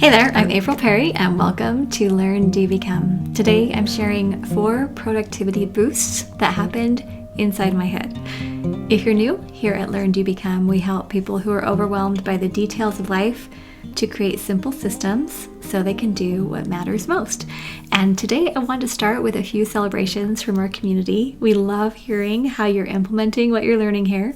Hey there, I'm April Perry and welcome to Learn, Do, Become. Today I'm sharing 4 productivity boosts that happened inside my head. If you're new, here at Learn, Do, Become, we help people who are overwhelmed by the details of life to create simple systems so they can do what matters most. And today I want to start with a few celebrations from our community. We love hearing how you're implementing what you're learning here.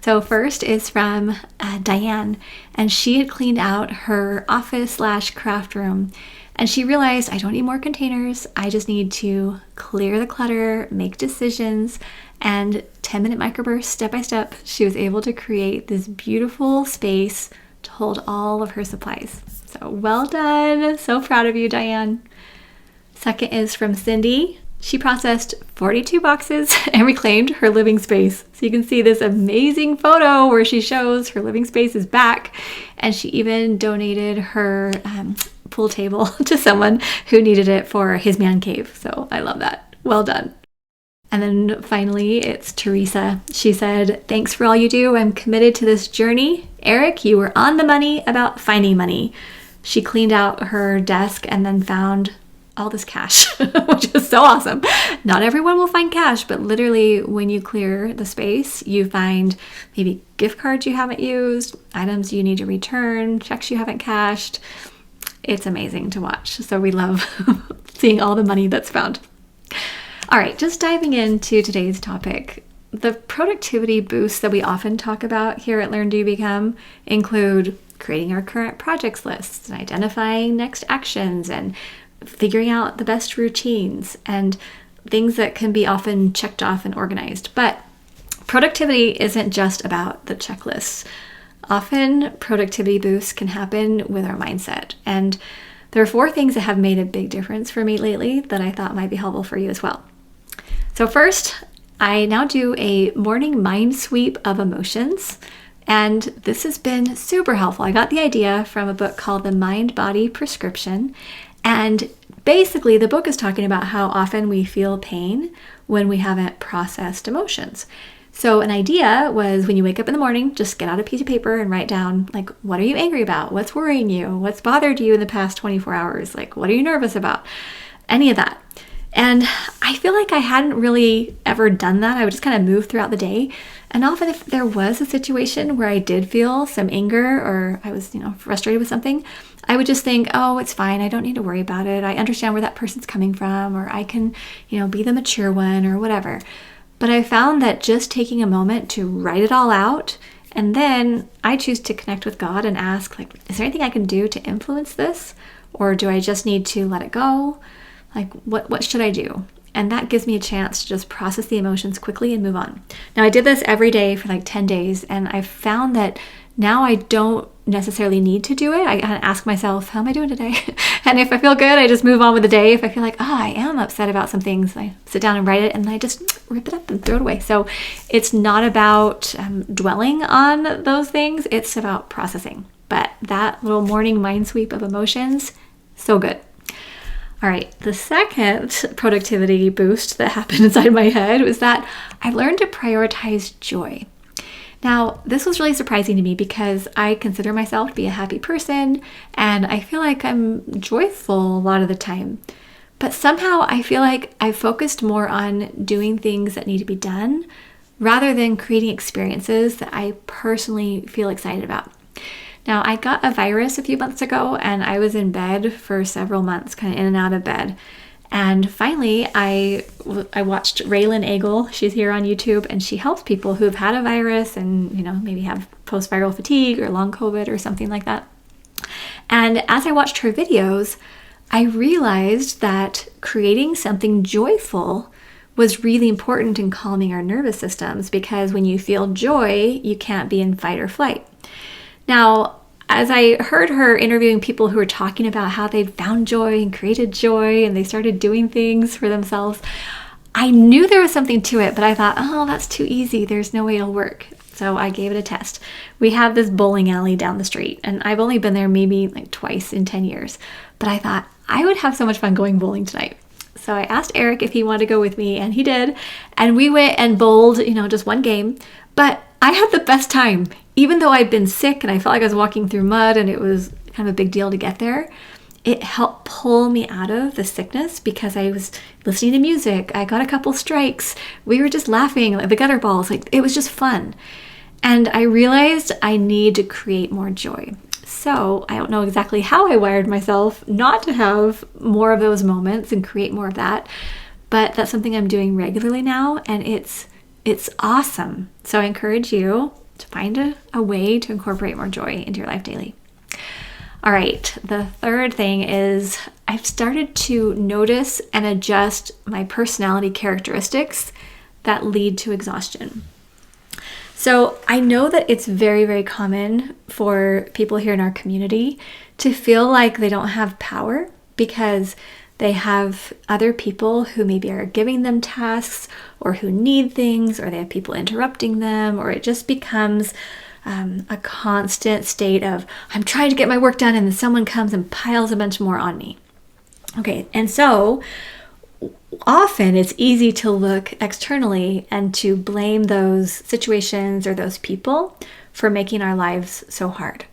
So first is from Diane, and she had cleaned out her office/craft room, and she realized, I don't need more containers. I just need to clear the clutter, make decisions, and 10-minute microbursts, step by step, she was able to create this beautiful space to hold all of her supplies. So well done. So proud of you, Diane. Second is from Cindy. She processed 42 boxes and reclaimed her living space. So you can see this amazing photo where she shows her living space is back, and she even donated her pool table to someone who needed it for his man cave. So I love that. Well done. And then finally, it's Teresa. She said, "Thanks for all you do. I'm committed to this journey. Eric, you were on the money about finding money." She cleaned out her desk and then found all this cash, which is so awesome. Not everyone will find cash, but literally when you clear the space, you find maybe gift cards you haven't used, items you need to return, checks you haven't cashed. It's amazing to watch. So we love seeing all the money that's found. All right, just diving into today's topic. The productivity boosts that we often talk about here at Learn, Do, Become include creating our current projects lists and identifying next actions and figuring out the best routines and things that can be often checked off and organized. But productivity isn't just about the checklists. Often productivity boosts can happen with our mindset. And there are 4 things that have made a big difference for me lately that I thought might be helpful for you as well. So first, I now do a morning mind sweep of emotions. And this has been super helpful. I got the idea from a book called The Mind-Body Prescription. And basically, the book is talking about how often we feel pain when we haven't processed emotions. So an idea was when you wake up in the morning, just get out a piece of paper and write down, like, what are you angry about? What's worrying you? What's bothered you in the past 24 hours? Like, what are you nervous about? Any of that. And I feel like I hadn't really ever done that. I would just kind of move throughout the day. And often if there was a situation where I did feel some anger or I was, frustrated with something, I would just think, oh, it's fine. I don't need to worry about it. I understand where that person's coming from, or I can, be the mature one or whatever. But I found that just taking a moment to write it all out, and then I choose to connect with God and ask, is there anything I can do to influence this? Or do I just need to let it go? What should I do? And that gives me a chance to just process the emotions quickly and move on. Now, I did this every day for 10 days, and I've found that now I don't necessarily need to do it. I kind of ask myself, how am I doing today? And if I feel good, I just move on with the day. If I feel like, I am upset about some things, I sit down and write it, and I just rip it up and throw it away. So it's not about dwelling on those things. It's about processing. But that little morning mind sweep of emotions, so good. All right, the second productivity boost that happened inside my head was that I learned to prioritize joy. Now, this was really surprising to me because I consider myself to be a happy person and I feel like I'm joyful a lot of the time. But somehow I feel like I focused more on doing things that need to be done rather than creating experiences that I personally feel excited about. Now, I got a virus a few months ago and I was in bed for several months, kind of in and out of bed. And finally, I watched Raylan Eagle. She's here on YouTube and she helps people who have had a virus and, maybe have post-viral fatigue or long COVID or something like that. And as I watched her videos, I realized that creating something joyful was really important in calming our nervous systems because when you feel joy, you can't be in fight or flight. Now, as I heard her interviewing people who were talking about how they'd found joy and created joy and they started doing things for themselves, I knew there was something to it, but I thought, that's too easy. There's no way it'll work. So I gave it a test. We have this bowling alley down the street, and I've only been there maybe twice in 10 years, but I thought I would have so much fun going bowling tonight. So I asked Eric if he wanted to go with me, and he did. And we went and bowled, just one game, but I had the best time. Even though I'd been sick and I felt like I was walking through mud and it was kind of a big deal to get there, it helped pull me out of the sickness because I was listening to music. I got a couple strikes. We were just laughing like the gutter balls. Like, it was just fun. And I realized I need to create more joy. So I don't know exactly how I wired myself not to have more of those moments and create more of that, but that's something I'm doing regularly now, and it's awesome. So I encourage you to find a way to incorporate more joy into your life daily. All right, the third thing is I've started to notice and adjust my personality characteristics that lead to exhaustion. So I know that it's very, very common for people here in our community to feel like they don't have power because they have other people who maybe are giving them tasks or who need things, or they have people interrupting them, or it just becomes a constant state of, I'm trying to get my work done and then someone comes and piles a bunch more on me. Okay, and so often it's easy to look externally and to blame those situations or those people for making our lives so hard.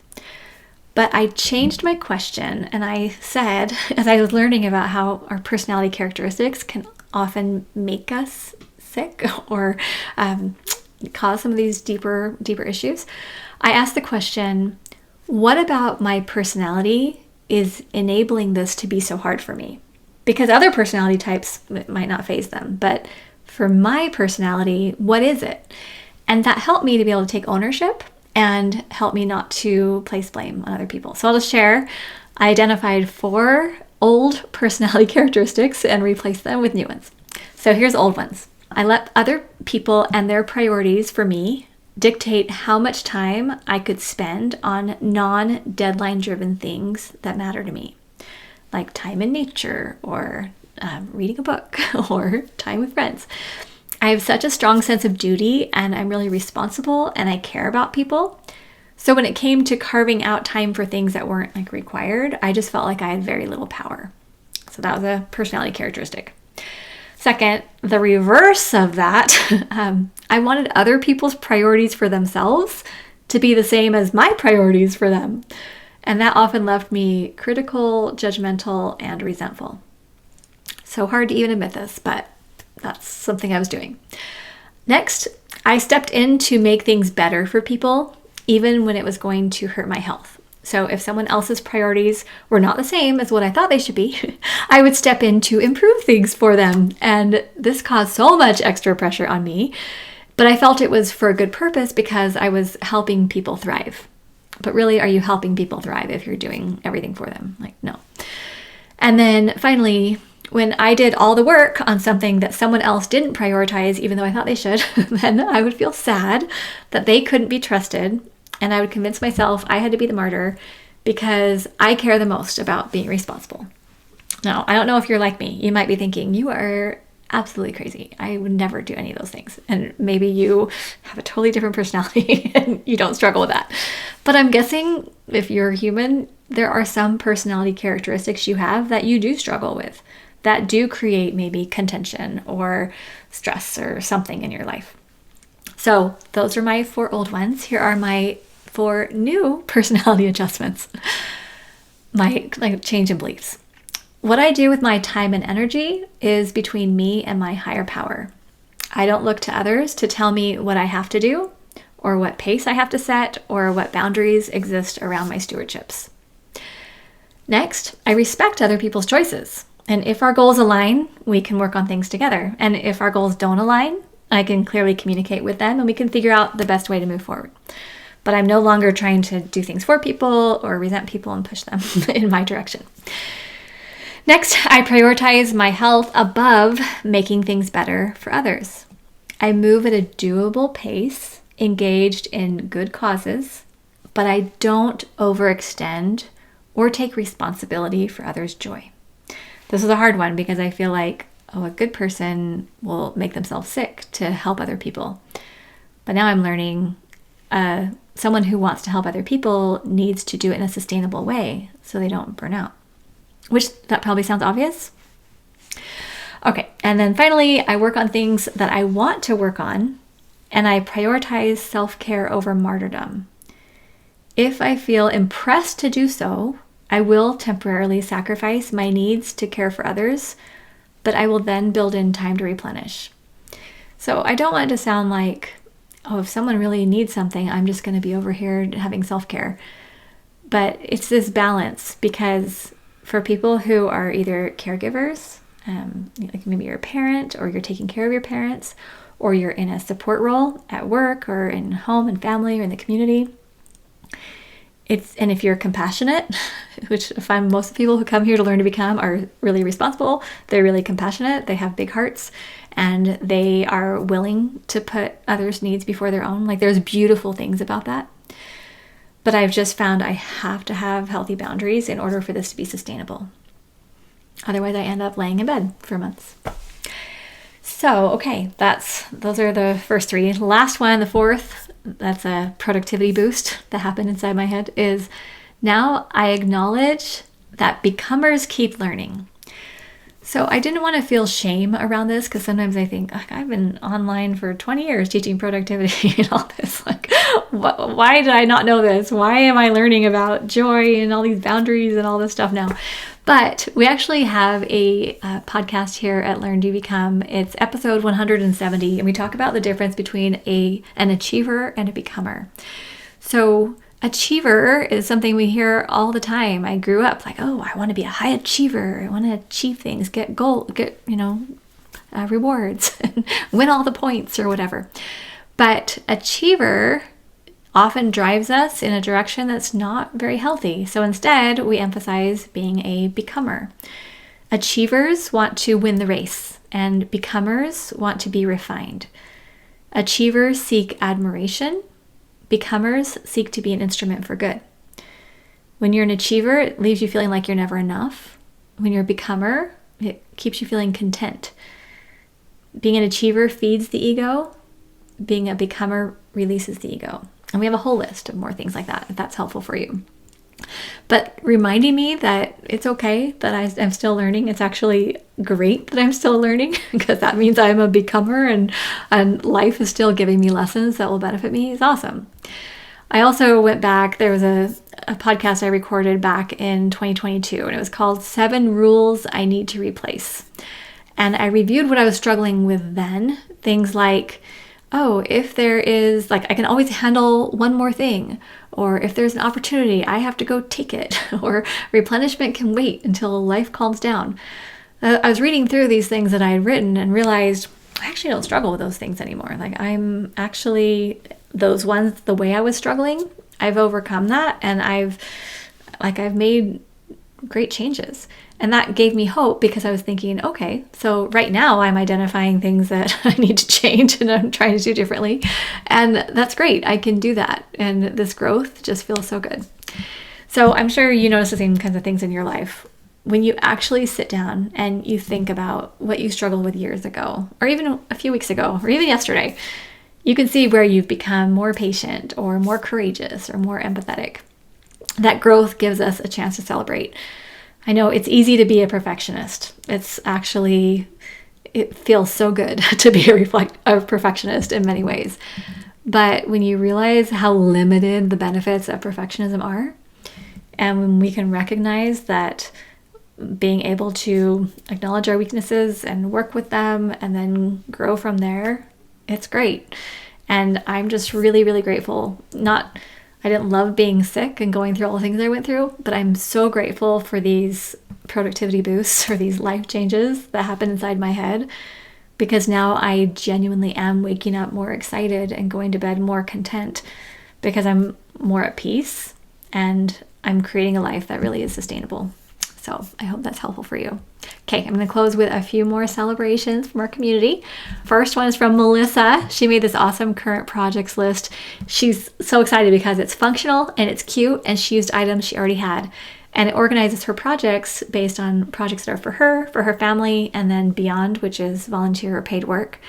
But I changed my question, and I said, as I was learning about how our personality characteristics can often make us sick or cause some of these deeper issues, I asked the question, what about my personality is enabling this to be so hard for me? Because other personality types might not faze them, but for my personality, what is it? And that helped me to be able to take ownership and help me not to place blame on other people. So I'll just share, I identified 4 old personality characteristics and replaced them with new ones. So here's old ones. I let other people and their priorities for me dictate how much time I could spend on non-deadline driven things that matter to me, like time in nature or reading a book or time with friends. I have such a strong sense of duty, and I'm really responsible, and I care about people. So when it came to carving out time for things that weren't like required, I just felt like I had very little power. So that was a personality characteristic. Second, the reverse of that, I wanted other people's priorities for themselves to be the same as my priorities for them. And that often left me critical, judgmental, and resentful. So hard to even admit this, but that's something I was doing. Next, I stepped in to make things better for people, even when it was going to hurt my health. So if someone else's priorities were not the same as what I thought they should be, I would step in to improve things for them. And this caused so much extra pressure on me, but I felt it was for a good purpose because I was helping people thrive. But really, are you helping people thrive if you're doing everything for them? Like, no. And then finally, when I did all the work on something that someone else didn't prioritize, even though I thought they should, then I would feel sad that they couldn't be trusted. And I would convince myself I had to be the martyr because I care the most about being responsible. Now, I don't know if you're like me. You might be thinking, you are absolutely crazy. I would never do any of those things. And maybe you have a totally different personality and you don't struggle with that. But I'm guessing if you're human, there are some personality characteristics you have that you do struggle with, that do create maybe contention or stress or something in your life. So those are my 4 old ones. Here are my 4 new personality adjustments. My change in beliefs. What I do with my time and energy is between me and my higher power. I don't look to others to tell me what I have to do or what pace I have to set or what boundaries exist around my stewardships. Next, I respect other people's choices. And if our goals align, we can work on things together. And if our goals don't align, I can clearly communicate with them and we can figure out the best way to move forward. But I'm no longer trying to do things for people or resent people and push them in my direction. Next, I prioritize my health above making things better for others. I move at a doable pace, engaged in good causes, but I don't overextend or take responsibility for others' joy. This is a hard one because I feel like, a good person will make themselves sick to help other people. But now I'm learning someone who wants to help other people needs to do it in a sustainable way so they don't burn out. Which, that probably sounds obvious. Okay, and then finally, I work on things that I want to work on, and I prioritize self-care over martyrdom. If I feel impressed to do so, I will temporarily sacrifice my needs to care for others, but I will then build in time to replenish. So I don't want it to sound like, oh, if someone really needs something, I'm just going to be over here having self-care. But it's this balance, because for people who are either caregivers, like maybe you're a parent or you're taking care of your parents, or you're in a support role at work or in home and family or in the community, and if you're compassionate, which I find most of the people who come here to learn to become are really responsible, they're really compassionate, they have big hearts, and they are willing to put others' needs before their own. Like, there's beautiful things about that. But I've just found I have to have healthy boundaries in order for this to be sustainable. Otherwise, I end up laying in bed for months. So, okay, those are the first three. Last one, the fourth, that's a productivity boost that happened inside my head, is now I acknowledge that becomers keep learning. So I didn't want to feel shame around this, because sometimes I think, I've been online for 20 years teaching productivity and all this. Like, why did I not know this? Why am I learning about joy and all these boundaries and all this stuff now? But we actually have a podcast here at Learn Do Become. It's episode 170, and we talk about the difference between an achiever and a becomer. So achiever is something we hear all the time. I grew up like, oh, I want to be a high achiever. I want to achieve things, get rewards, and win all the points or whatever. But achiever often drives us in a direction that's not very healthy. So instead, we emphasize being a becomer. Achievers want to win the race, and becomers want to be refined. Achievers seek admiration. Becomers seek to be an instrument for good. When you're an achiever, it leaves you feeling like you're never enough. When you're a becomer, it keeps you feeling content. Being an achiever feeds the ego. Being a becomer releases the ego. And we have a whole list of more things like that, if that's helpful for you. But reminding me that it's okay that I'm still learning. It's actually great that I'm still learning, because that means I'm a becomer and life is still giving me lessons that will benefit me is awesome. I also went back, there was a podcast I recorded back in 2022, and it was called 7 Rules I Need to Replace. And I reviewed what I was struggling with then, things like, oh, if there is, like, I can always handle one more thing, or if there's an opportunity, I have to go take it, or replenishment can wait until life calms down. I was reading through these things that I had written and realized I actually don't struggle with those things anymore. Like, I'm actually, those ones, the way I was struggling, I've overcome that, and I've made great changes. And that gave me hope, because I was thinking, okay, so right now I'm identifying things that I need to change and I'm trying to do differently. And that's great. I can do that. And this growth just feels so good. So I'm sure you notice the same kinds of things in your life. When you actually sit down and you think about what you struggled with years ago, or even a few weeks ago, or even yesterday, you can see where you've become more patient or more courageous or more empathetic. That growth gives us a chance to celebrate. I know it's easy to be a perfectionist. It feels so good to be a perfectionist in many ways. But when you realize how limited the benefits of perfectionism are, and when we can recognize that being able to acknowledge our weaknesses and work with them and then grow from there, it's great. And I'm just really, really grateful. I didn't love being sick and going through all the things I went through, but I'm so grateful for these productivity boosts or these life changes that happen inside my head, because now I genuinely am waking up more excited and going to bed more content, because I'm more at peace and I'm creating a life that really is sustainable. So I hope that's helpful for you. Okay, I'm going to close with a few more celebrations from our community. First one is from Melissa. She made this awesome current projects list. She's so excited because it's functional and it's cute, and she used items she already had. And it organizes her projects based on projects that are for her family, and then beyond, which is volunteer or paid work.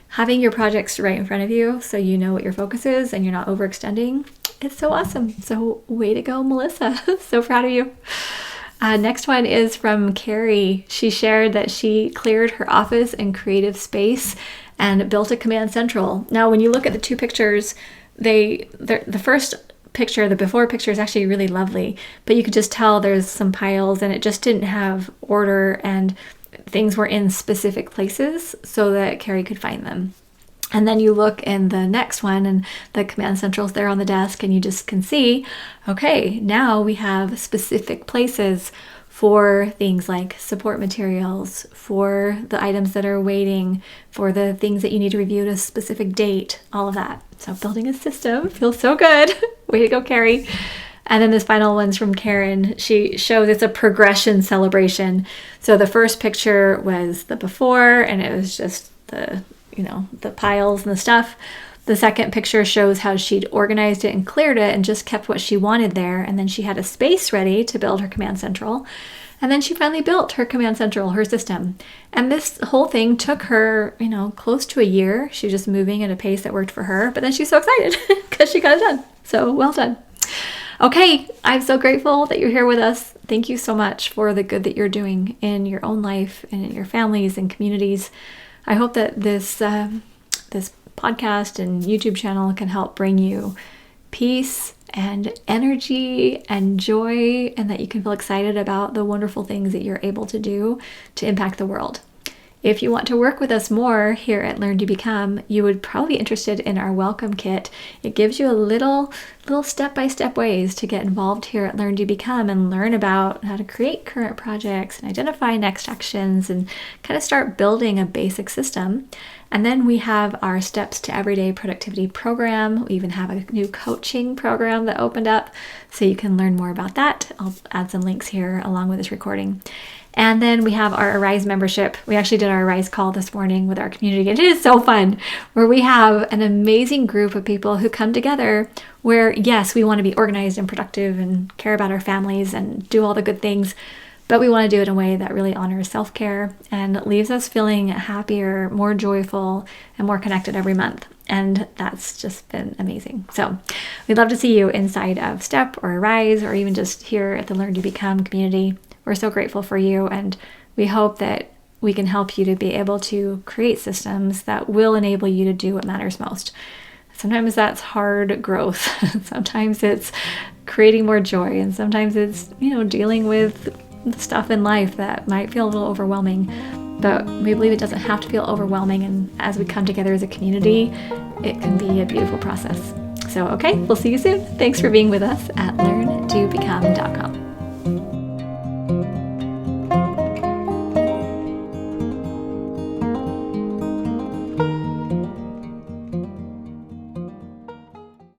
Having your projects right in front of you so you know what your focus is and you're not overextending, it's so awesome. So way to go, Melissa. So proud of you. Next one is from Carrie. She shared that she cleared her office and creative space and built a command central. Now, when you look at the two pictures, the first picture, the before picture, is actually really lovely, but you could just tell there's some piles and it just didn't have order, and things were in specific places so that Carrie could find them. And then you look in the next one and the command central's there on the desk, and you just can see, okay, now we have specific places for things like support materials, for the items that are waiting, for the things that you need to review at a specific date, all of that. So building a system feels so good. Way to go, Carrie. And then this final one's from Karen. She shows it's a progression celebration. So the first picture was the before, and it was just the piles and the stuff. The second picture shows how she'd organized it and cleared it and just kept what she wanted there. And then she had a space ready to build her command central. And then she finally built her command central, her system. And this whole thing took her, close to a year. She was just moving at a pace that worked for her. But then she's so excited because she got it done. So well done. Okay, I'm so grateful that you're here with us. Thank you so much for the good that you're doing in your own life and in your families and communities. I hope that this podcast and YouTube channel can help bring you peace and energy and joy, and that you can feel excited about the wonderful things that you're able to do to impact the world. If you want to work with us more here at Learn to Become, you would probably be interested in our welcome kit. It gives you a little step-by-step ways to get involved here at Learn to Become and learn about how to create current projects and identify next actions and kind of start building a basic system. And then we have our Steps to Everyday Productivity program. We even have a new coaching program that opened up, so you can learn more about that. I'll add some links here along with this recording. And then we have our Arise membership. We actually did our Arise call this morning with our community. It is so fun, where we have an amazing group of people who come together where, yes, we want to be organized and productive and care about our families and do all the good things, but we want to do it in a way that really honors self-care and leaves us feeling happier, more joyful, and more connected every month. And that's just been amazing. So we'd love to see you inside of STEP or Arise, or even just here at the Learn to Become community. We're so grateful for you, and we hope that we can help you to be able to create systems that will enable you to do what matters most. Sometimes that's hard growth. Sometimes it's creating more joy, and sometimes it's, dealing with the stuff in life that might feel a little overwhelming. But we believe it doesn't have to feel overwhelming, and as we come together as a community, it can be a beautiful process. So, okay, we'll see you soon. Thanks for being with us at learntobecome.com.